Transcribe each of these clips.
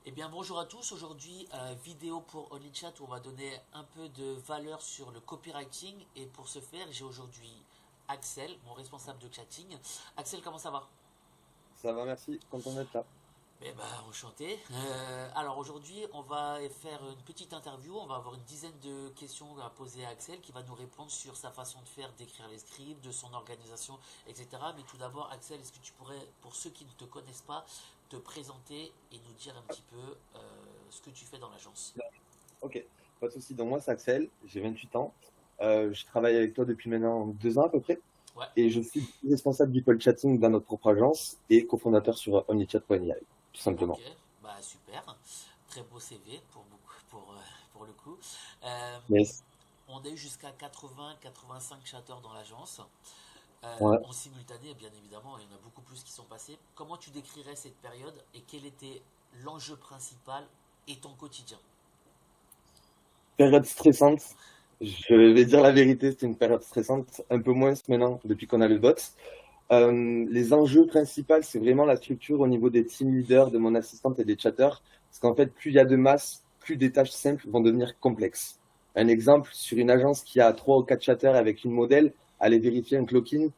Eh bien, bonjour à tous. Aujourd'hui, vidéo pour OnlyChat où on va donner un peu de valeur sur le copywriting. Et pour ce faire, j'ai aujourd'hui Axel, mon responsable de chatting. Axel, comment ça va? Ça va, merci. Content d'être là. Eh ben, enchanté. Alors aujourd'hui, on va faire une petite interview. On va avoir une dizaine de questions à poser à Axel qui va nous répondre sur sa façon de faire, d'écrire les scripts, de son organisation, etc. Mais tout d'abord, Axel, est-ce que tu pourrais, pour ceux qui ne te connaissent pas, te présenter et nous dire un petit peu ce que tu fais dans l'agence? Ok, pas de souci. Donc moi, c'est Axel, j'ai 28 ans. Je travaille avec toi depuis maintenant 2 ans à peu près. Ouais, Et je suis responsable du pôle chatting dans notre propre agence et cofondateur sur OnlyChat.ai, tout ok, simplement. bah super. Très beau CV pour le coup. Euh, Yes. on a eu jusqu'à 80-85 chatteurs dans l'agence. Ouais. En simultané, bien évidemment, il y en a beaucoup plus qui sont passés. Comment tu décrirais cette période et quel était l'enjeu principal et ton quotidien? Période stressante. Je vais dire la vérité, c'était une période stressante, un peu moins maintenant depuis qu'on a le bot. Les enjeux principaux, c'est vraiment la structure au niveau des team leaders, de mon assistante et des chatters. Parce qu'en fait, plus il y a de masse, plus des tâches simples vont devenir complexes. Un exemple, sur une agence qui a 3 ou 4 chatters avec une modèle, aller vérifier un clock-in,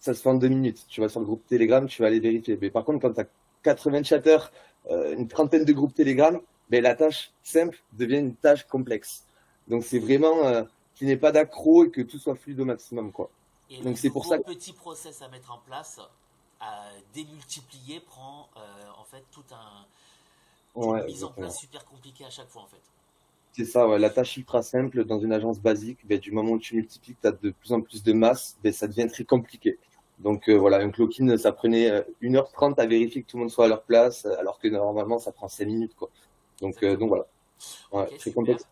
ça se fait en 2 minutes. Tu vas sur le groupe Telegram, tu vas aller vérifier. Mais par contre, quand tu as 80 chatters, une trentaine de groupes Telegram, ben, la tâche simple devient une tâche complexe. Donc c'est vraiment qu'il n'y ait pas d'accro et que tout soit fluide au maximum, quoi. Et le Donc c'est pour ça nouveau que petit process à mettre en place, à démultiplier, prend en fait une ouais, mise en place exactement. super compliquée à chaque fois en fait. C'est ça, ouais. La tâche ultra simple dans une agence basique, ben, du moment où tu multiplies, que tu as de plus en plus de masse, ben, ça devient très compliqué. Donc voilà, un clock-in, ça prenait 1h30 à vérifier que tout le monde soit à leur place, alors que normalement, ça prend 5 minutes, quoi. Donc Exactement. voilà, ouais, Ok, très super. complexe.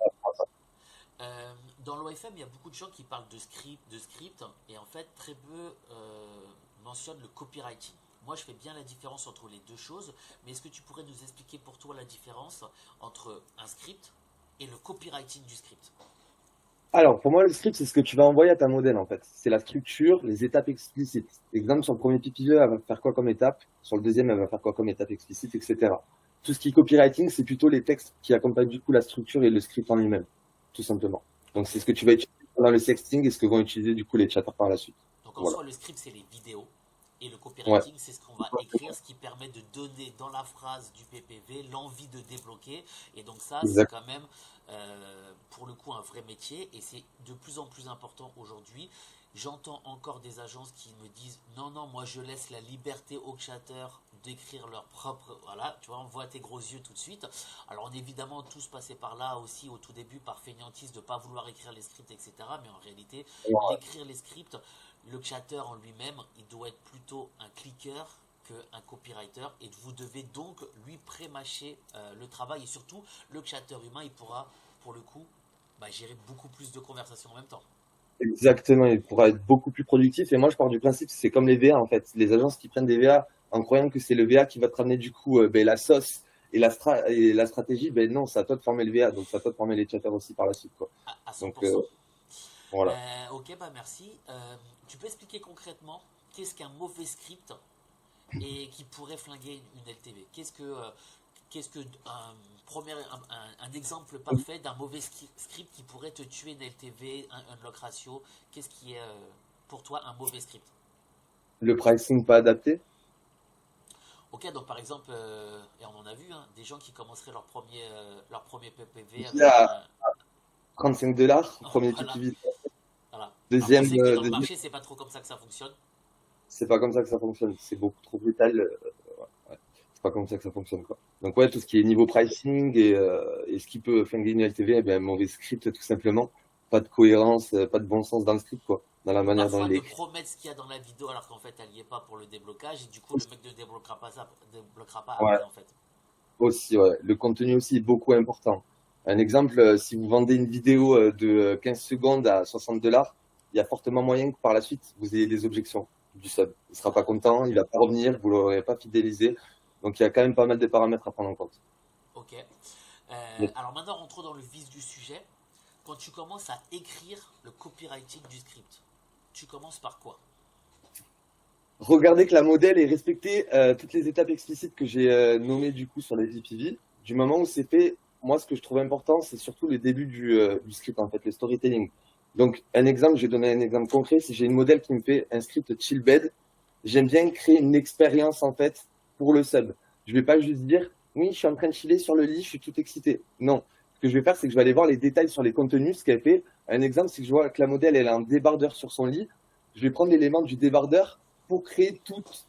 Dans l'OFM, il y a beaucoup de gens qui parlent de script et en fait très peu mentionnent le copywriting. Moi, je fais bien la différence entre les deux choses, mais est-ce que tu pourrais nous expliquer pour toi la différence entre un script et le copywriting du script? Alors, pour moi, le script, c'est ce que tu vas envoyer à ta modèle, en fait. C'est la structure, les étapes explicites. Exemple, sur le premier PPV, elle va faire quoi comme étape? Sur le deuxième, elle va faire quoi comme étape explicite, etc. Tout ce qui est copywriting, c'est plutôt les textes qui accompagnent du coup la structure et le script en lui-même, tout simplement. Donc, c'est ce que tu vas utiliser dans le sexting et ce que vont utiliser du coup les chatters par la suite. Donc en Voilà. soi, le script, c'est les vidéos. Et le Ouais, copywriting, c'est ce qu'on va écrire, ce qui permet de donner dans la phrase du PPV l'envie de débloquer. Et donc ça, c'est exact. quand même, pour le coup, un vrai métier. Et c'est de plus en plus important aujourd'hui. J'entends encore des agences qui me disent non, non, moi je laisse la liberté aux chatteurs d'écrire leur propre. Voilà, tu vois, on voit tes gros yeux tout de suite. Alors, on est évidemment tous passés par là aussi au tout début par fainéantise de ne pas vouloir écrire les scripts, etc. Mais en réalité, Ouais. l'écrire les scripts, le chatter en lui-même, il doit être plutôt un clicker qu'un copywriter et vous devez donc lui pré-mâcher le travail et surtout le chatter humain il pourra pour le coup gérer beaucoup plus de conversations en même temps. Exactement, il pourra être beaucoup plus productif. Et moi, je pars du principe que c'est comme les VA, en fait. Les agences qui prennent des VA en croyant que c'est le VA qui va te ramener du coup ben, la sauce et et la stratégie, ben non, c'est à toi de former le VA, donc c'est à toi de former les chatters aussi par la suite, quoi. À Donc 100%. voilà. Ok, bah merci. Tu peux expliquer concrètement qu'est-ce qu'un mauvais script et qui pourrait flinguer une LTV? Qu'est-ce que un exemple parfait d'un mauvais script qui pourrait te tuer une LTV, un unlock ratio? Qu'est-ce qui est pour toi un mauvais script? Le pricing pas adapté. Ok, donc par exemple, et on en a vu, hein, des gens qui commenceraient leur premier PPV Il y avec a un. 35 $, premier Voilà, PPV. voilà. Alors je Deuxième, sais que dans le deuxième, marché, c'est pas trop comme ça que ça fonctionne. c'est pas comme ça que ça fonctionne. C'est beaucoup trop brutal. Ouais. C'est pas comme ça que ça fonctionne, quoi. Donc ouais, tout ce qui est niveau pricing et ce qui peut flinguer une LTV, eh bien, mauvais script, tout simplement. Pas de cohérence, pas de bon sens dans le script, quoi. Dans la Ou manière dont parfois il est de écrit. promettre ce qu'il y a dans la vidéo alors qu'en fait elle n'y est pas pour le déblocage et du coup le mec ne débloquera pas ça, débloquera pas Ouais, après en fait. aussi, ouais. Le contenu aussi est beaucoup important. Un exemple, si vous vendez une vidéo de 15 secondes à 60 $, il y a fortement moyen que par la suite, vous ayez des objections du sub. Il sera pas content, il va pas revenir, vous l'aurez pas fidélisé. Donc, il y a quand même pas mal de paramètres à prendre en compte. Ok. Mais Alors maintenant rentrons dans le vif du sujet. Quand tu commences à écrire le copywriting du script, tu commences par quoi? Regarder que la modèle ait respecté toutes les étapes explicites que j'ai nommées du coup sur les VPV. Du moment où c'est fait, moi ce que je trouve important, c'est surtout le début du script en fait, le storytelling. Donc un exemple, je vais donner un exemple concret. Si j'ai une modèle qui me fait un script chill bed, j'aime bien créer une expérience en fait pour le sub. Je vais pas juste dire oui, je suis en train de chiller sur le lit, je suis tout excité. Non, ce que je vais faire, c'est que je vais aller voir les détails sur les contenus, ce qu'elle fait. Un exemple, c'est que je vois que la modèle elle a un débardeur sur son lit. Je vais prendre l'élément du débardeur pour créer toute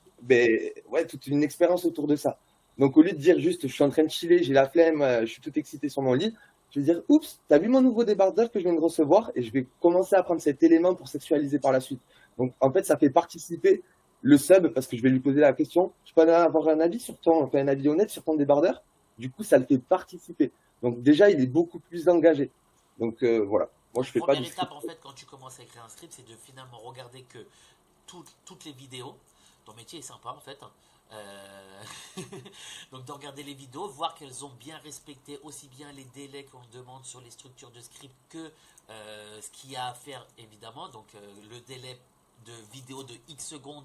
une expérience autour de ça. Donc au lieu de dire juste je suis en train de chiller, j'ai la flemme, je suis tout excité sur mon lit, je vais dire oups, t'as vu mon nouveau débardeur que je viens de recevoir et je vais commencer à prendre cet élément pour sexualiser par la suite. Donc en fait ça fait participer le sub parce que je vais lui poser la question, je peux avoir un avis sur ton, enfin, un avis honnête sur ton débardeur. Du coup ça le fait participer. Donc déjà il est beaucoup plus engagé. Donc voilà, moi je fais pas Première du étape script. en fait quand tu commences à écrire un script, c'est de finalement regarder que toutes les vidéos, ton métier est sympa en fait. Euh, Donc de regarder les vidéos, voir qu'elles ont bien respecté aussi bien les délais qu'on demande sur les structures de script que ce qu'il y a à faire évidemment. Donc le délai de vidéo de X secondes,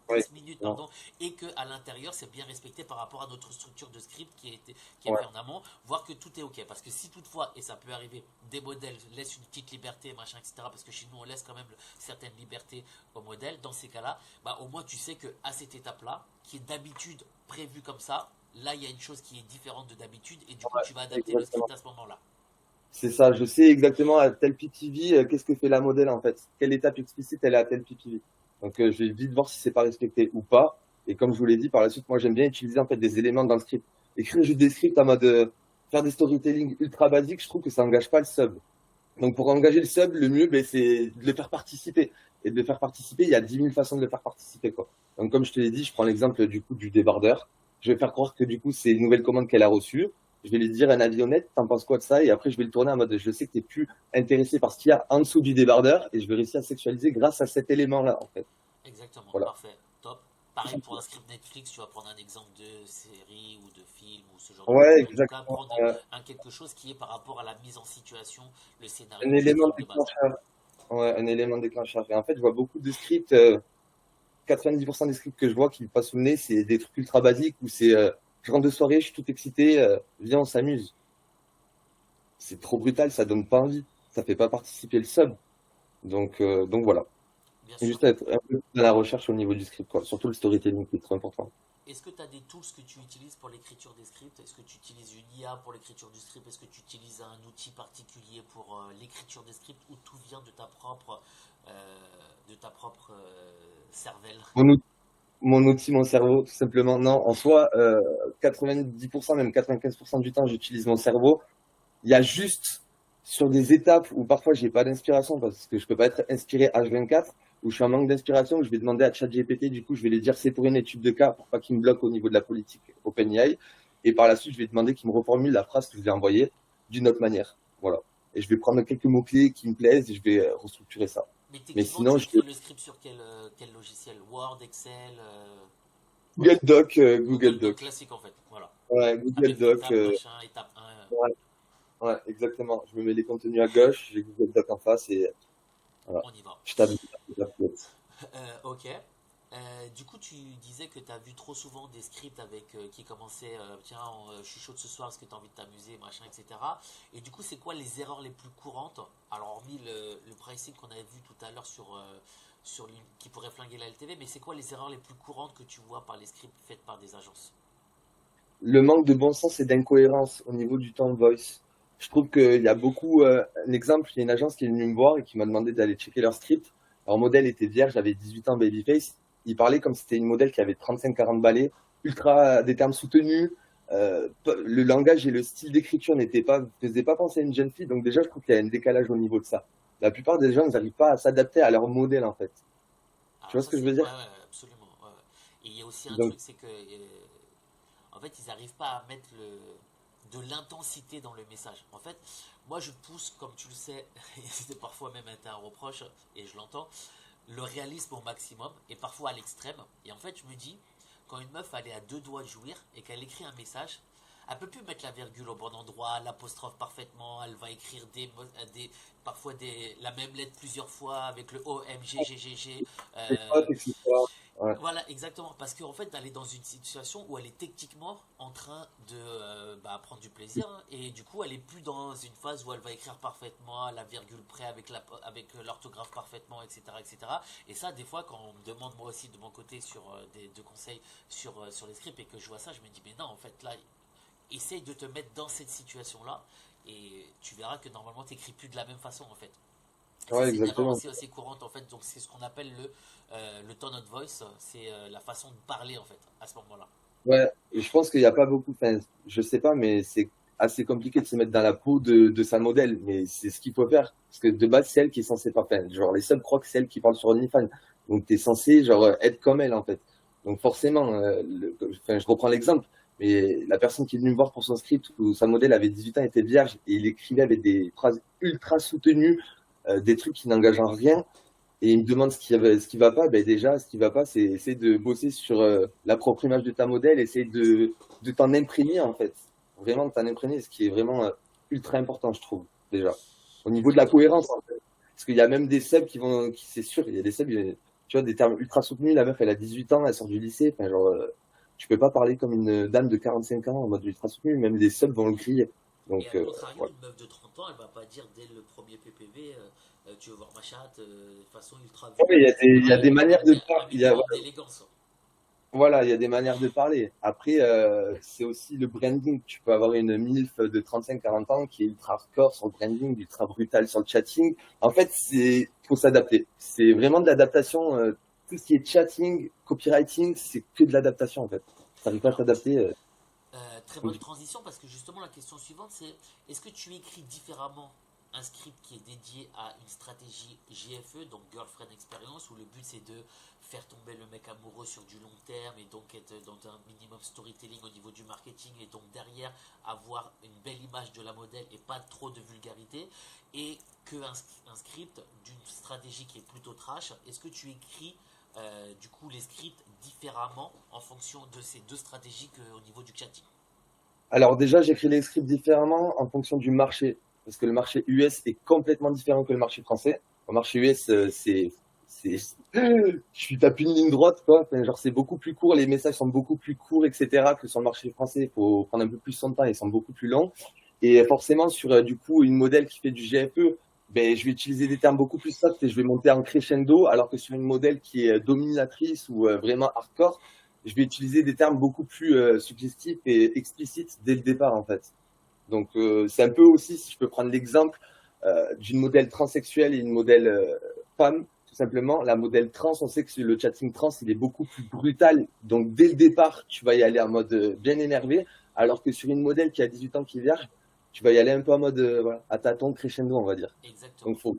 Ouais, X minutes, non, pardon, et que à l'intérieur c'est bien respecté par rapport à notre structure de script qui est ouais, fait en amont, voir que tout est ok. Parce que si toutefois, et ça peut arriver, des modèles laissent une petite liberté, machin, etc., parce que chez nous on laisse quand même certaines libertés au modèle, dans ces cas-là, bah, au moins tu sais que à cette étape-là, qui est d'habitude prévue comme ça, là il y a une chose qui est différente de d'habitude, et du coup tu vas adapter le exactement. script à ce moment-là. C'est ça, je sais exactement à tel PTV, qu'est-ce que fait la modèle en fait. Quelle étape explicite elle est à tel PTV. Donc je vais vite voir si c'est pas respecté ou pas. Et comme je vous l'ai dit, par la suite, moi j'aime bien utiliser en fait des éléments dans le script. Écrire juste des scripts en mode faire des storytelling ultra basiques, je trouve que ça engage pas le sub. Donc pour engager le sub, le mieux, ben, c'est de le faire participer. Et de le faire participer, il y a 10 000 façons de le faire participer, quoi. Donc comme je te l'ai dit, je prends l'exemple du coup du débardeur. Je vais faire croire que du coup c'est une nouvelle commande qu'elle a reçue. Je vais lui dire un avis honnête, t'en penses quoi de ça? Et après je vais le tourner en mode je sais que t'es plus intéressé par ce qu'il y a en dessous du débardeur et je vais réussir à sexualiser grâce à cet élément-là en fait. Exactement, Voilà. parfait, top. Pareil pour un script Netflix, tu vas prendre un exemple de série ou de film ou ce genre de Ouais, truc. En tout cas, exactement. prendre un quelque chose qui est par rapport à la mise en situation, le Un scénario du élément script de base. déclencheur. Ouais, un élément déclencheur. Et en fait, je vois beaucoup de scripts 90% des scripts que je vois qui me passent sous le nez, c'est des trucs ultra basiques où c'est je rentre de soirée, je suis tout excité, viens, on s'amuse. C'est trop brutal, ça donne pas envie. Ça fait pas participer le sub. Donc voilà. Bien Et sûr. juste être un peu dans la recherche au niveau du script, quoi. Surtout le storytelling qui est trop important. Est-ce que tu as des tools que tu utilises pour l'écriture des scripts? Est-ce que tu utilises une IA pour l'écriture du script? Est-ce que tu utilises un outil particulier pour l'écriture des scripts ou tout vient de ta propre cervelle? Mon, out- mon outil, mon cerveau, tout simplement. Non, en soi, 90%, même 95% du temps, j'utilise mon cerveau. Il y a juste sur des étapes où parfois j'ai pas d'inspiration parce que je peux pas être inspiré H24, où je suis en manque d'inspiration, où je vais demander à ChatGPT, du coup je vais lui dire c'est pour une étude de cas pour pas qu'il me bloque au niveau de la politique OpenAI. Et par la suite, je vais demander qu'il me reformule la phrase que je lui ai envoyée d'une autre manière. Voilà. Et je vais prendre quelques mots-clés qui me plaisent et je vais restructurer ça. Mais Mais techniquement, sinon, tu je écris le script sur quel logiciel? Word, Excel, Google Doc, Google Google Doc Doc. classique en fait. Voilà. Ouais, Google Avec Doc. l'étape, machin, étape 1. Ouais, ouais, exactement. Je me mets les contenus à gauche, j'ai Google Doc en face et voilà. On y va. Je tape. Ok. Du coup, tu disais que tu as vu trop souvent des scripts avec qui commençaient tiens, je suis chaud ce soir, est-ce que tu as envie de t'amuser, machin, etc. Et du coup, c'est quoi les erreurs les plus courantes? Alors, hormis le pricing qu'on avait vu tout à l'heure qui pourrait flinguer la LTV, mais c'est quoi les erreurs les plus courantes que tu vois par les scripts faits par des agences? Le manque de bon sens et d'incohérence au niveau du tone voice. Je trouve qu'il y a beaucoup. Un exemple, il y a une agence qui est venue me voir et qui m'a demandé d'aller checker leur script. Leur modèle était vierge, j'avais 18 ans babyface. Il parlait comme si c'était une modèle qui avait 35-40 balais, ultra des termes soutenus. Le langage et le style d'écriture faisaient pas penser à une jeune fille. Donc déjà, je trouve qu'il y a un décalage au niveau de ça. La plupart des gens, ils n'arrivent pas à s'adapter à leur modèle, en fait. Tu Alors vois ce ça que je veux c'est ouais, dire? ouais, absolument. Ouais, ouais. Et il y a aussi un Donc, truc, c'est que en fait ils n'arrivent pas à mettre de l'intensité dans le message. En fait, moi je pousse, comme tu le sais, et c'est parfois même un reproche, et je l'entends, le réalisme au maximum, et parfois à l'extrême. Et en fait, je me dis, quand une meuf elle est à deux doigts de jouir, et qu'elle écrit un message, elle peut plus mettre la virgule au bon endroit, l'apostrophe parfaitement, elle va écrire parfois la même lettre plusieurs fois avec le O, M, G, G, G, G. les potes, etc. Ouais. Voilà, exactement. Parce qu'en fait, elle est dans une situation où elle est techniquement en train de prendre du plaisir, hein. Et du coup, elle est plus dans une phase où elle va écrire parfaitement, à la virgule près, avec l'orthographe parfaitement, etc., etc. Et cetera. Et ça, des fois, quand on me demande moi aussi de mon côté sur de conseils sur les scripts et que je vois ça, je me dis, mais non, en fait, là, essaye de te mettre dans cette situation-là et tu verras que normalement, tu n'écris plus de la même façon, en fait. Et ça, Ouais, c'est une erreur exactement. aussi assez courante en fait. Donc, c'est ce qu'on appelle le tone of voice. C'est la façon de parler en fait à ce moment-là. Ouais, et je pense qu'il n'y a pas beaucoup, enfin, je sais pas, mais c'est assez compliqué de se mettre dans la peau de sa modèle, mais c'est ce qu'il faut faire. Parce que de base, c'est elle qui est censée pas faire. Genre, les seuls croient que c'est elle qui parle sur OnlyFans. Donc, t'es censé, genre, être comme elle, en fait. Donc, forcément, enfin, je reprends l'exemple, mais la personne qui est venue me voir pour son script où sa modèle avait 18 ans, était vierge, et il écrivait avec des phrases ultra soutenues, des trucs qui n'engagent en rien, et il me demande ce qui va pas. Ben déjà, ce qui va pas, c'est essayer de bosser sur la propre image de ta modèle, essayer de t'en imprégner, en fait. Vraiment de t'en imprégner, ce qui est vraiment ultra important, je trouve, déjà. Au niveau de la Exactement. cohérence, en fait. Parce qu'il y a même des subs c'est sûr, il y a des subs, tu vois, des termes ultra soutenus. La meuf, elle a 18 ans, elle sort du lycée. Enfin, genre, tu peux pas parler comme une dame de 45 ans en mode ultra soutenu. Même des subs vont le crier. Et Donc, à contrario, voilà. une meuf de 30 ans, elle va pas dire dès le premier PPV, tu veux voir ma chatte, de façon ultra Ouais, vulgaire, il y a etc. des Il va manières mettre de un parler. minimum d'élégance. Voilà, il y a des manières de parler. Après, c'est aussi le branding. Tu peux avoir une MILF de 35-40 ans qui est ultra hardcore sur le branding, ultra brutal sur le chatting. En fait, faut s'adapter. C'est vraiment de l'adaptation. Tout ce qui est chatting, copywriting, c'est que de l'adaptation, en fait. Ça n'arrive pas à Alors, s'adapter. très bonne transition parce que justement la question suivante c'est est-ce que tu écris différemment un script qui est dédié à une stratégie GFE, donc Girlfriend Experience, où le but c'est de faire tomber le mec amoureux sur du long terme et donc être dans un minimum storytelling au niveau du marketing et donc derrière avoir une belle image de la modèle et pas trop de vulgarité, et un script d'une stratégie qui est plutôt trash. Est-ce que tu écris du coup les scripts différemment en fonction de ces deux stratégies au niveau du chatting? Alors déjà, j'écris les scripts différemment en fonction du marché, parce que le marché US est complètement différent que le marché français. Au marché US, tu tapes une ligne droite, quoi. Enfin, genre, c'est beaucoup plus court, les messages sont beaucoup plus courts, etc., que sur le marché français. Il faut prendre un peu plus son temps, ils sont beaucoup plus longs. Et forcément, sur du coup une modèle qui fait du GFE, ben, je vais utiliser des termes beaucoup plus soft et je vais monter en crescendo, alors que sur une modèle qui est dominatrice ou vraiment hardcore, je vais utiliser des termes beaucoup plus suggestifs et explicites dès le départ, en fait. Donc, c'est un peu aussi, si je peux prendre l'exemple d'une modèle transsexuelle et une modèle femme, tout simplement. La modèle trans, on sait que le chatting trans, il est beaucoup plus brutal. Donc, dès le départ, tu vas y aller en mode bien énervé, alors que sur une modèle qui a 18 ans qui est vierge, tu vas y aller un peu en mode voilà, à tâtons, crescendo, on va dire. Exactement. Donc,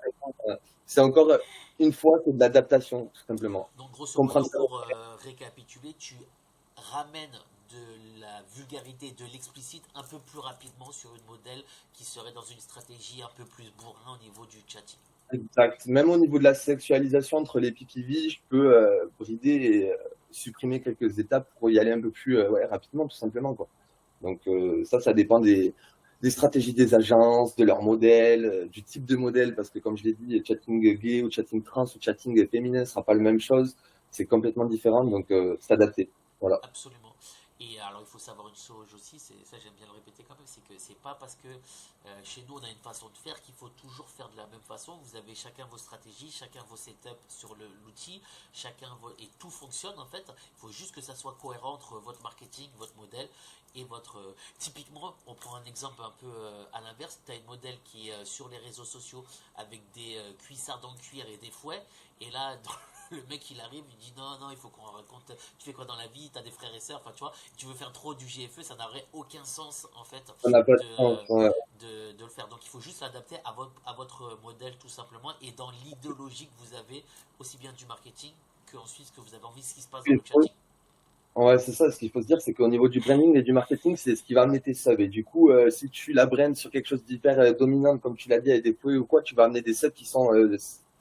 c'est encore une fois c'est de l'adaptation, tout simplement. Donc grosso Comprendre modo, ça. pour récapituler, tu ramènes de la vulgarité, de l'explicite un peu plus rapidement sur une modèle qui serait dans une stratégie un peu plus bourrin au niveau du chatting. Exact. Même au niveau de la sexualisation entre les PPV, je peux brider et supprimer quelques étapes pour y aller un peu plus ouais, rapidement, tout simplement, quoi. Donc ça dépend des stratégies des agences, de leur modèle, du type de modèle, parce que comme je l'ai dit, chatting gay ou chatting trans ou chatting féminin ne sera pas la même chose. C'est complètement différent, donc s'adapter. Voilà. Absolument. Et alors il faut savoir une chose aussi, c'est ça j'aime bien le répéter quand même, c'est que c'est pas parce que chez nous on a une façon de faire qu'il faut toujours faire de la même façon. Vous avez chacun vos stratégies, chacun vos setups sur l'outil, et tout fonctionne en fait. Il faut juste que ça soit cohérent entre votre marketing, votre modèle et votre. Typiquement, on prend un exemple un peu à l'inverse. Tu as une modèle qui est sur les réseaux sociaux avec des cuissards dans le cuir et des fouets, et là le mec il arrive, il dit non, non, il faut qu'on raconte, tu fais quoi dans la vie, t'as des frères et sœurs, enfin tu vois, tu veux faire trop du GFE, ça n'aurait aucun sens en fait Ça n'a pas de sens. de, Ouais. de le faire. Donc il faut juste s'adapter à votre modèle tout simplement et dans l'idéologie que vous avez, aussi bien du marketing que ensuite ce que vous avez envie, ce qui se passe dans le chatting. Ouais, c'est ça. Ce qu'il faut se dire, c'est qu'au niveau du branding et du marketing, c'est ce qui va amener tes subs. Et du coup, si tu la brandes sur quelque chose d'hyper dominant, comme tu l'as dit, avec des fouets ou quoi, tu vas amener des subs qui sont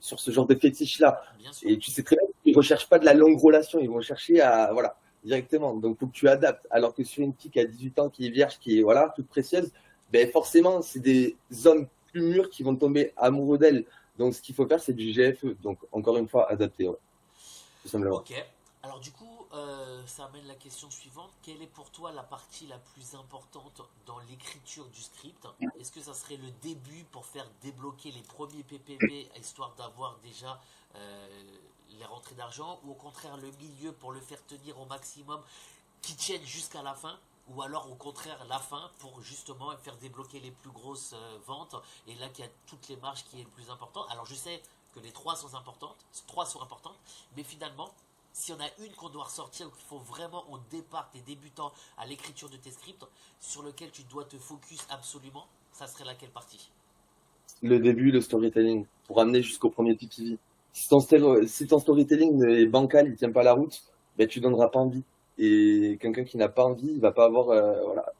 sur ce genre de fétiche-là. Bien sûr. Et tu sais très bien qu'ils ne recherchent pas de la longue relation, ils vont chercher à, voilà, directement. Donc, il faut que tu adaptes. Alors que sur une fille qui a 18 ans, qui est vierge, qui est, voilà, toute précieuse, ben, forcément, c'est des hommes plus mûrs qui vont tomber amoureux d'elle. Donc, ce qu'il faut faire, c'est du GFE. Donc, encore une fois, adapter, ouais, tout simplement. Ok. Alors du coup, ça amène la question suivante. Quelle est pour toi la partie la plus importante dans l'écriture du script? Est-ce que ça serait le début pour faire débloquer les premiers PPV, histoire d'avoir déjà les rentrées d'argent, ou au contraire le milieu pour le faire tenir au maximum, qui tienne jusqu'à la fin? Ou alors au contraire la fin pour justement faire débloquer les plus grosses ventes, et là qu'il y a toutes les marges qui est le plus important. Alors je sais que les trois sont importantes, mais finalement si on a une qu'on doit ressortir, qu'il faut vraiment au départ, tes débutants à l'écriture de tes scripts, sur lequel tu dois te focus absolument, ça serait laquelle partie? Le début, le storytelling, pour amener jusqu'au premier PPV. Si ton storytelling est bancal, il tient pas la route, ben tu donneras pas envie. Et quelqu'un qui n'a pas envie, il va pas avoir voilà,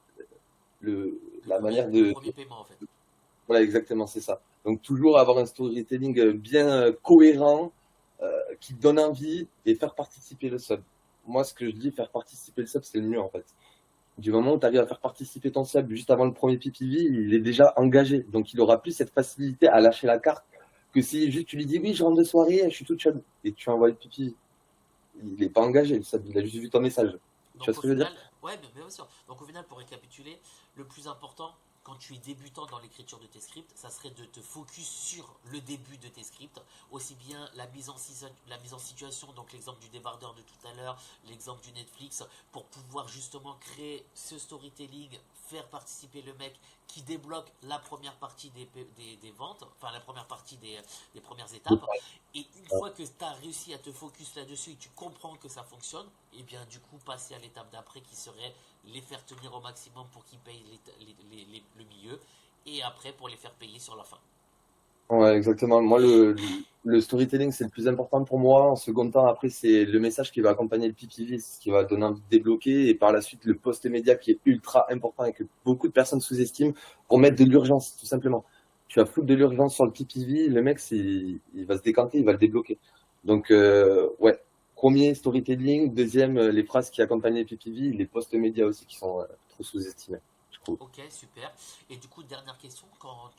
le, la manière Le de... premier paiement en fait. Voilà, exactement, c'est ça. Donc toujours avoir un storytelling bien cohérent, qui te donne envie et faire participer le sub. Moi, ce que je dis, faire participer le sub, c'est le mieux en fait. Du moment où tu arrives à faire participer ton sub juste avant le premier PPV, il est déjà engagé. Donc il aura plus cette facilité à lâcher la carte que si juste tu lui dis oui, je rentre de soirée, je suis tout chum, et tu envoies le PPV. Il n'est pas engagé, le sub, il a juste vu ton message. Tu vois Donc ce au que je veux dire? final, ouais, bien sûr. Donc au final, pour récapituler, le plus important quand tu es débutant dans l'écriture de tes scripts, ça serait de te focus sur le début de tes scripts, aussi bien la mise en situation, donc l'exemple du débardeur de tout à l'heure, l'exemple du Netflix, pour pouvoir justement créer ce storytelling, faire participer le mec qui débloque la première partie des ventes, enfin la première partie des premières étapes. Et une fois que tu as réussi à te focus là-dessus et tu comprends que ça fonctionne, et bien du coup passer à l'étape d'après qui serait les faire tenir au maximum pour qu'ils payent le milieu, et après pour les faire payer sur la fin. Ouais, exactement. Moi, le storytelling, c'est le plus important pour moi. En second temps, après, c'est le message qui va accompagner le PPV, c'est ce qui va donner envie de débloquer. Et par la suite, le post-média qui est ultra important et que beaucoup de personnes sous-estiment pour mettre de l'urgence, tout simplement. Tu vas foutre de l'urgence sur le PPV, le mec, il va se décanter, il va le débloquer. Donc, ouais. Premier, storytelling. Deuxième, les phrases qui accompagnent les PPV, les post-médias aussi qui sont trop sous-estimés, je trouve. Ok, super. Et du coup, dernière question, quand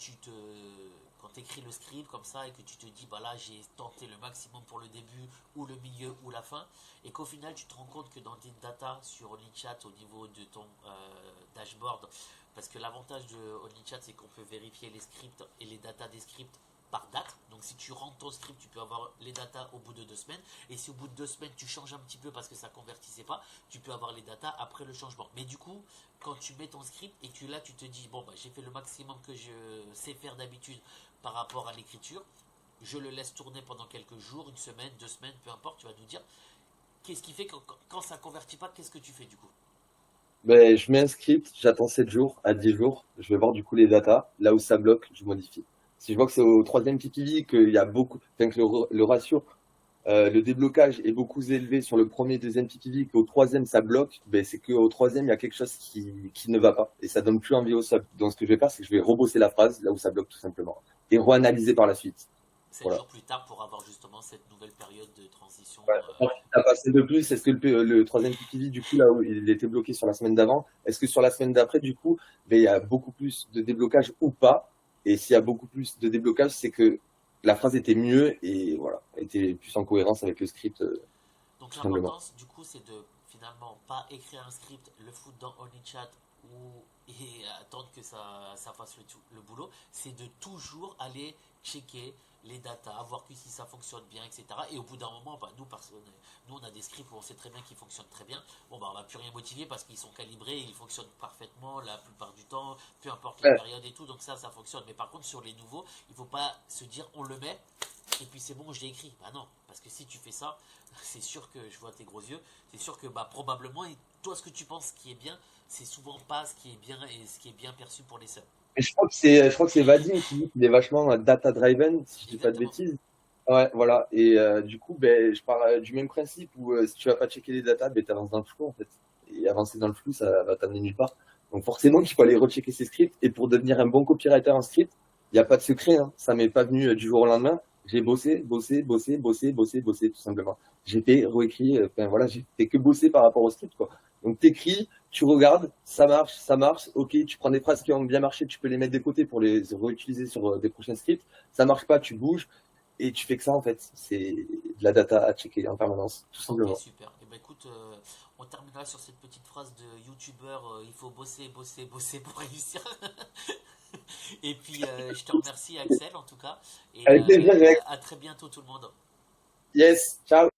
écris le script comme ça et que tu te dis, bah là, j'ai tenté le maximum pour le début, ou le milieu, ou la fin, et qu'au final, tu te rends compte que dans tes data sur OnlyChat, au niveau de ton dashboard, parce que l'avantage de OnlyChat, c'est qu'on peut vérifier les scripts et les datas des scripts par date. Donc si tu rentres ton script, tu peux avoir les datas au bout de 2 semaines. Et si au bout de 2 semaines, tu changes un petit peu parce que ça convertissait pas, tu peux avoir les datas après le changement. Mais du coup, quand tu mets ton script et que là, tu te dis, bon, bah, j'ai fait le maximum que je sais faire d'habitude par rapport à l'écriture, je le laisse tourner pendant quelques jours, une semaine, 2 semaines, peu importe, tu vas nous dire, qu'est-ce qui fait que quand ça convertit pas, qu'est-ce que tu fais du coup? Ben, je mets un script, j'attends 7 jours à 10 jours, je vais voir du coup les datas. Là où ça bloque, je modifie. Si je vois que c'est au troisième PPV, qu'il y a beaucoup, enfin, que le ratio, le déblocage est beaucoup élevé sur le premier, deuxième PPV, qu'au troisième ça bloque, ben, c'est qu'au troisième il y a quelque chose qui ne va pas. Et ça donne plus envie au sub. Donc ce que je vais faire, c'est que je vais rebosser la phrase là où ça bloque tout simplement. Et reanalyser par la suite. 7 Voilà. jours plus tard pour avoir justement cette nouvelle période de transition. Ouais. Alors, si t'as passé de plus, est-ce que le troisième PPV, du coup, là où il était bloqué sur la semaine d'avant, est-ce que sur la semaine d'après, du coup, ben, il y a beaucoup plus de déblocage ou pas? Et s'il y a beaucoup plus de déblocage, c'est que la phrase était mieux et voilà, était plus en cohérence avec le script, Donc tout simplement. l'importance du coup c'est de finalement pas écrire un script, le foutre dans OnlyChat et attendre que ça fasse le boulot, c'est de toujours aller checker les datas, voir que si ça fonctionne bien, etc. Et au bout d'un moment, bah, nous on a des scripts où on sait très bien qu'ils fonctionnent très bien. Bon bah on va plus rien motiver parce qu'ils sont calibrés, ils fonctionnent parfaitement la plupart du temps, peu importe les Ouais. périodes et tout, donc ça fonctionne. Mais par contre sur les nouveaux, il faut pas se dire on le met et puis c'est bon, je l'ai écrit. Bah non, parce que si tu fais ça, c'est sûr que je vois tes gros yeux, c'est sûr que bah probablement, et toi ce que tu penses qui est bien, c'est souvent pas ce qui est bien et ce qui est bien perçu pour les seuls. Et je crois que c'est Vadim qui dit qu'il est vachement data-driven, si je dis pas de Exactement. bêtises. Ouais, voilà. Et du coup, ben, je pars du même principe où si tu vas pas checker les datas, ben, t'avances dans le flou, en fait. Et avancer dans le flou, ça va t'amener nulle part. Donc forcément qu'il faut aller rechecker ses scripts. Et pour devenir un bon copywriter en script, il n'y a pas de secret, hein. Ça m'est pas venu du jour au lendemain. J'ai bossé, tout simplement. J'ai fait, réécrit, enfin voilà, j'ai fait que bosser par rapport au script, quoi. Donc t'écris, tu regardes, ça marche, ok, tu prends des phrases qui ont bien marché, tu peux les mettre de côté pour les réutiliser sur des prochains scripts. Ça marche pas, tu bouges et tu fais que ça en fait. C'est de la data à checker en permanence, tout Ok, simplement. super. écoute, on terminera sur cette petite phrase de youtubeur, il faut bosser, bosser, bosser pour réussir. Et puis, je te remercie, Axel, en tout cas. Et Avec plaisir, Greg. à très bientôt, tout le monde. Yes, ciao.